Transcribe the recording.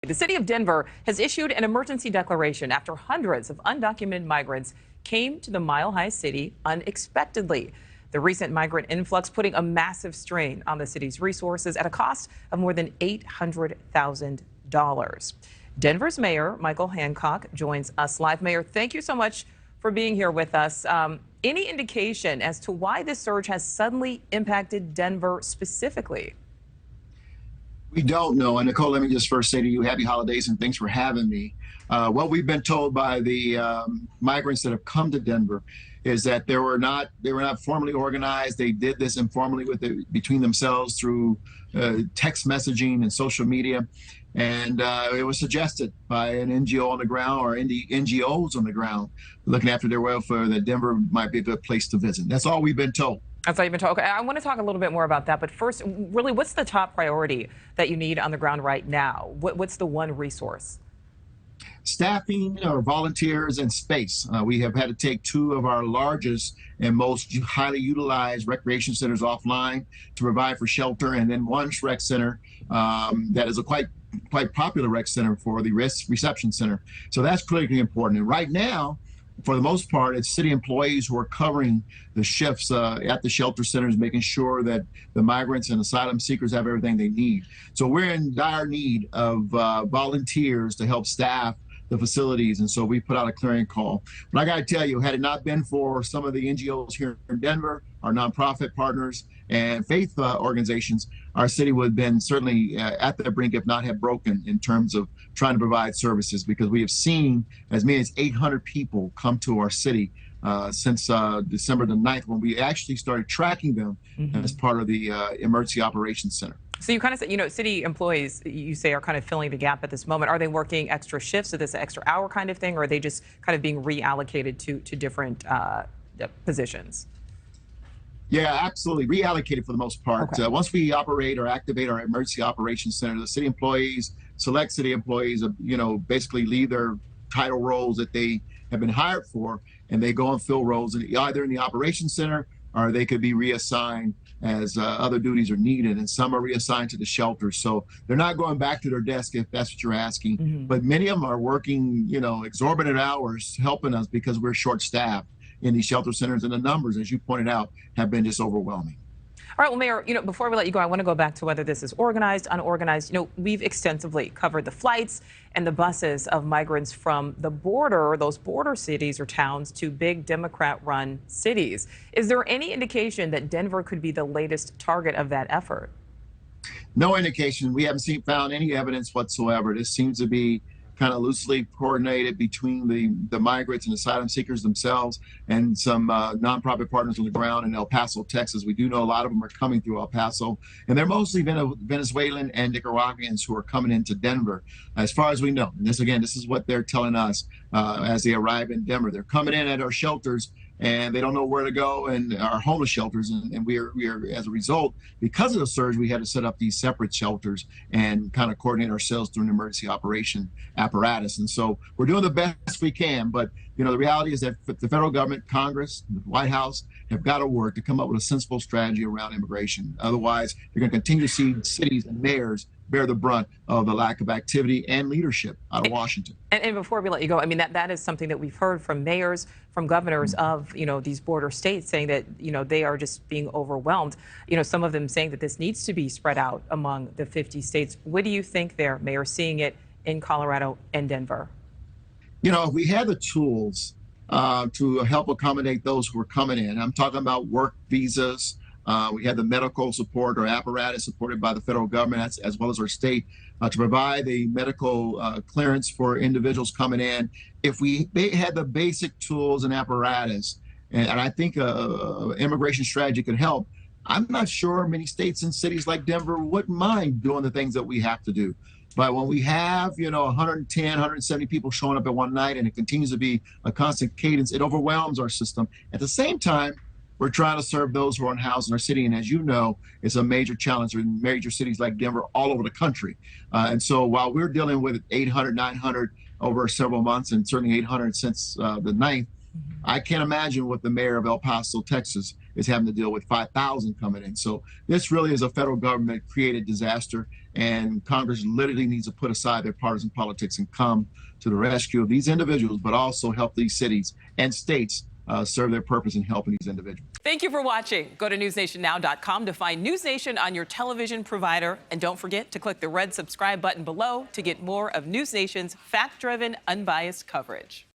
The city of Denver has issued an emergency declaration after hundreds of undocumented migrants came to the Mile High City unexpectedly. The recent migrant influx putting a massive strain on the city's resources at a cost of more than $800,000. Denver's Mayor Michael Hancock joins us live. Mayor, thank you so much for being here with us. Any indication as to why this surge has suddenly impacted Denver specifically? We don't know. And Nichole, let me just first say to you, happy holidays and thanks for having me. What we've been told by the migrants that have come to Denver is that they were not formally organized. They did this informally between themselves through text messaging and social media. And it was suggested by an NGO on the ground or NGOs on the ground looking after their welfare that Denver might be a good place to visit. That's all we've been told. That's all you've been told. Okay, I want to talk a little bit more about that. But first, really, what's the top priority that you need on the ground right now? What's the one resource? Staffing or volunteers and space. We have had to take two of our largest and most highly utilized recreation centers offline to provide for shelter, and then one rec center that is a quite popular rec center for the reception center. So that's critically important. And right now, for the most part, it's city employees who are covering the shifts at the shelter centers, making sure that the migrants and asylum seekers have everything they need. So we're in dire need of volunteers to help staff the facilities. And so we put out a clearing call. But I got to tell you, had it not been for some of the NGOs here in Denver, our nonprofit partners and faith organizations, our city would have been certainly at the brink, if not have broken, in terms of trying to provide services, because we have seen as many as 800 people come to our city since December the 9th, when we actually started tracking them as part of the Emergency Operations Center. So you kind of said, city employees, you say, are kind of filling the gap at this moment. Are they working extra shifts? Is this an extra hour kind of thing, or are they just kind of being reallocated to different positions? Yeah, absolutely. Reallocated for the most part. Okay. Once we operate or activate our emergency operations center, the city employees, select city employees, basically leave their title roles that they have been hired for, and they go and fill roles either in the operations center, or they could be reassigned as other duties are needed, and some are reassigned to the shelters. So they're not going back to their desk, if that's what you're asking. But many of them are working, exorbitant hours helping us because we're short-staffed in these shelter centers, and the numbers, as you pointed out, have been just overwhelming. All right, well, Mayor, before we let you go, I want to go back to whether this is organized, unorganized. We've extensively covered the flights and the buses of migrants from the border, those border cities or towns, to big Democrat-run cities. Is there any indication that Denver could be the latest target of that effort? No indication. We haven't found any evidence whatsoever. This seems to be kind of loosely coordinated between the migrants and asylum seekers themselves and some nonprofit partners on the ground in El Paso, Texas. We do know a lot of them are coming through El Paso, and they're mostly Venezuelan and Nicaraguans who are coming into Denver, as far as we know. And this is what they're telling us as they arrive in Denver. They're coming in at our shelters, and they don't know where to go, and our homeless shelters. And we are, as a result, because of the surge, we had to set up these separate shelters and kind of coordinate ourselves through an emergency operation apparatus. And so we're doing the best we can. But, the reality is that the federal government, Congress, the White House have got to work to come up with a sensible strategy around immigration. Otherwise, you're going to continue to see cities and mayors bear the brunt of the lack of activity and leadership out of Washington. And before we let you go, that is something that we've heard from mayors, from governors of, these border states, saying that, they are just being overwhelmed. Some of them saying that this needs to be spread out among the 50 states. What do you think there, Mayor, seeing it in Colorado and Denver? If we had the tools to help accommodate those who are coming in, I'm talking about work visas. We had the medical support or apparatus supported by the federal government as well as our state to provide the medical clearance for individuals coming in. If we had the basic tools and apparatus, and I think immigration strategy could help, I'm not sure many states and cities like Denver wouldn't mind doing the things that we have to do. But when we have, 110, 170 people showing up at one night, and it continues to be a constant cadence, it overwhelms our system. At the same time, we're trying to serve those who are unhoused in our city. And as you know, it's a major challenge in major cities like Denver all over the country. And so while we're dealing with 800, 900 over several months, and certainly 800 since the 9th, I can't imagine what the mayor of El Paso, Texas, is having to deal with 5,000 coming in. So this really is a federal government created disaster, and Congress literally needs to put aside their partisan politics and come to the rescue of these individuals, but also help these cities and states serve their purpose in helping these individuals. Thank you for watching. Go to newsnationnow.com to find NewsNation on your television provider. And don't forget to click the red subscribe button below to get more of NewsNation's fact-driven, unbiased coverage.